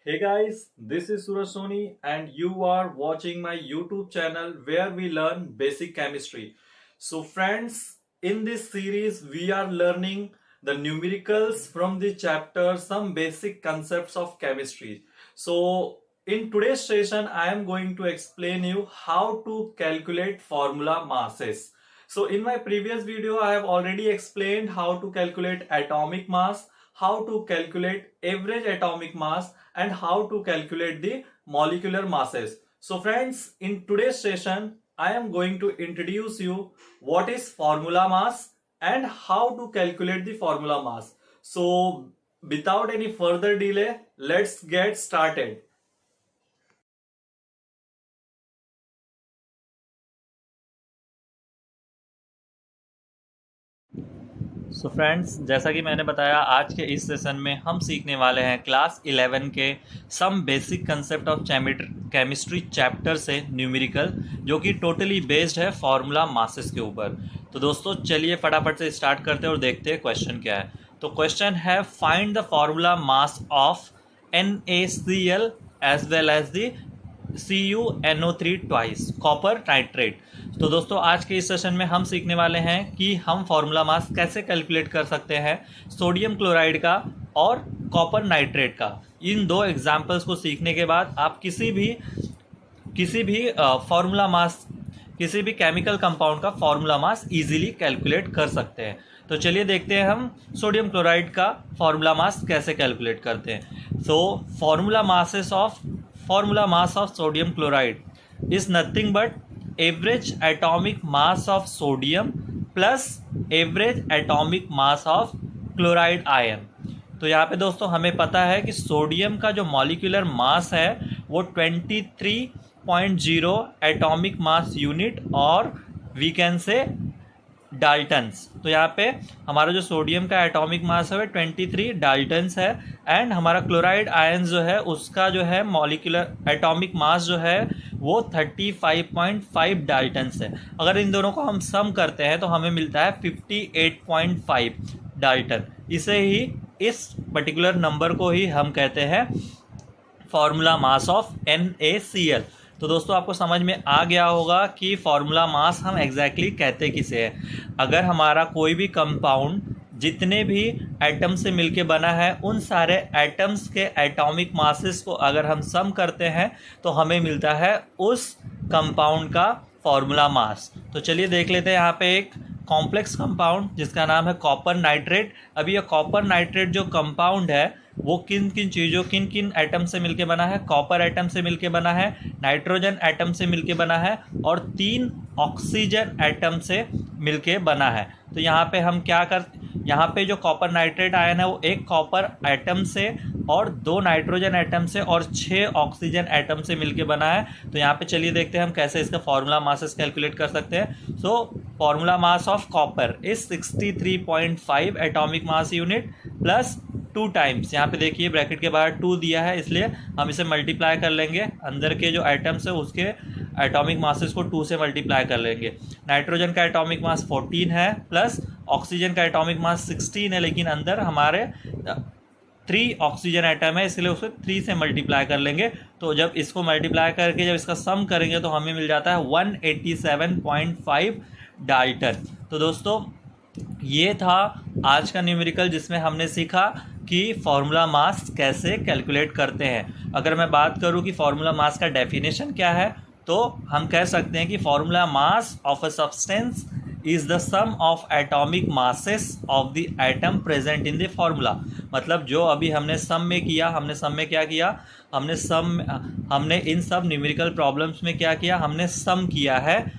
Hey guys, this is Suraj Soni and you are watching my YouTube channel where we learn basic chemistry. So friends, in this series we are learning the numericals from the chapter some basic concepts of chemistry. So in today's session I am going to explain you how to calculate formula masses. So in my previous video I have already explained how to calculate atomic mass, how to calculate average atomic mass and how to calculate the molecular masses. So friends, in today's session, I am going to introduce you what is formula mass and how to calculate the formula mass. So without any further delay, let's get started. So friends, जैसा कि मैंने बताया, आज के इस session में हम सीखने वाले हैं क्लास 11 के some basic concept of chemistry chapter से न्यूमेरिकल, जो कि टोटली बेस्ड है फार्मूला मासेस के ऊपर। तो दोस्तों चलिए फटाफट से स्टार्ट करते हैं और देखते हैं क्वेश्चन क्या है। तो क्वेश्चन है find the formula mass of NaCl as well as the CuNO3 twice copper nitrate. तो दोस्तों आज के इस सेशन में हम सीखने वाले हैं कि हम फार्मूला मास कैसे कैलकुलेट कर सकते हैं सोडियम क्लोराइड का और कॉपर नाइट्रेट का। इन दो एग्जाम्पल्स को सीखने के बाद आप किसी भी फार्मूला मास, किसी भी केमिकल कंपाउंड का फार्मूला मास इजीली कैलकुलेट कर सकते हैं। तो चलिए देखते हैं हम सोडियम क्लोराइड का फार्मूला मास कैसे कैलकुलेट करते हैं। So formula mass of sodium chloride is nothing but average atomic mass of sodium plus average atomic mass of chloride ion। तो यहाँ पे दोस्तों हमें पता है कि सोडियम का जो मॉलिक्यूलर मास है वो 23.0 एटॉमिक मास यूनिट और वी कैन से डाल्टन्स। तो यहाँ पे हमारा जो सोडियम का एटॉमिक मास है वो 23 डाल्टन्स है एंड हमारा क्लोराइड आयन जो है उसका जो है मॉलिक्यूलर एटॉमिक मास जो है वो 35.5 डाल्टन्स है। अगर इन दोनों को हम सम करते हैं तो हमें मिलता है 58.5 डाल्टन। इसे ही इस पर्टिकुलर नंबर को ही हम कहते हैं फार्मूला मास ऑफ NaCl। तो दोस्तों आपको समझ में आ गया होगा कि फार्मूला मास हम एग्जैक्टली कहते किसे हैं। अगर हमारा कोई भी कंपाउंड जितने भी एटम से मिलके बना है उन सारे एटम्स के एटॉमिक मासेस को अगर हम सम करते हैं तो हमें मिलता है उस कंपाउंड का फार्मूला मास। तो चलिए देख लेते हैं यहाँ पे एक कॉम्प्लेक्स कंपाउंड जिसका नाम है कॉपर नाइट्रेट। अभी ये कॉपर नाइट्रेट जो कंपाउंड है वो किन किन एटम से मिलके बना है। कॉपर एटम से मिलके बना है, नाइट्रोजन एटम से मिलके बना है और 3 ऑक्सीजन एटम से मिलके बना है। तो यहाँ पे जो कॉपर नाइट्रेट आयन है वो एक कॉपर एटम से और 2 नाइट्रोजन एटम से और 6 ऑक्सीजन एटम से मिलके बना है। तो यहाँ पे चलिए देखते हैं हम कैसे इसका फार्मूला मासेस कैलकुलेट कर सकते हैं। So formula mass of copper is 63.5 atomic mass unit plus 2 times, यहाँ पे देखिए ब्रैकेट के बाहर 2 दिया है इसलिए हम इसे मल्टीप्लाई कर लेंगे। अंदर के जो एटम्स है उसके एटॉमिक मासेस को 2 से मल्टीप्लाई कर लेंगे। नाइट्रोजन का एटॉमिक मास 14 है प्लस ऑक्सीजन का एटॉमिक मास 16 है, लेकिन अंदर हमारे 3 ऑक्सीजन एटम है इसलिए उसको 3 से मल्टीप्लाई कर लेंगे। तो जब इसको मल्टीप्लाई करके जब इसका सम करेंगे तो हमें मिल जाता है 187.5 डाल्टन। तो दोस्तों ये था आज का न्यूमेरिकल जिसमें हमने सीखा कि फार्मूला मास कैसे कैलकुलेट करते हैं। अगर मैं बात करूं कि फार्मूला मास का डेफिनेशन क्या है तो हम कह सकते हैं कि formula mass of a substance is the sum of atomic masses of the atom present in the formula. मतलब जो अभी हमने सम में क्या किया, हमने इन सब न्यूमेरिकल प्रॉब्लम्स में क्या किया, हमने सम किया है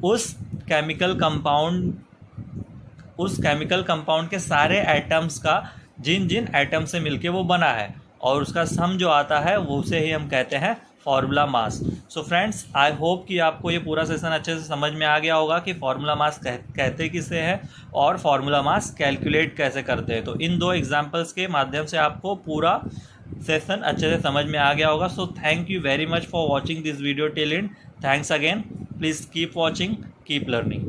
उस केमिकल कंपाउंड के सारे एटम्स का जिन एटम से मिलके वो बना है और उसका सम जो आता है वो उसे ही हम कहते हैं formula mass. So friends, I hope कि आपको ये पूरा सेशन अच्छे से समझ में आ गया होगा कि फार्मूला मास कहते किसे हैं और फार्मूला मास कैलकुलेट कैसे करते हैं। तो इन 2 एग्जांपल्स के माध्यम से आपको पूरा सेशन अच्छे से समझ में आ गया होगा। So thank you very much for watching this video till and. Thanks again. Please keep watching, keep learning.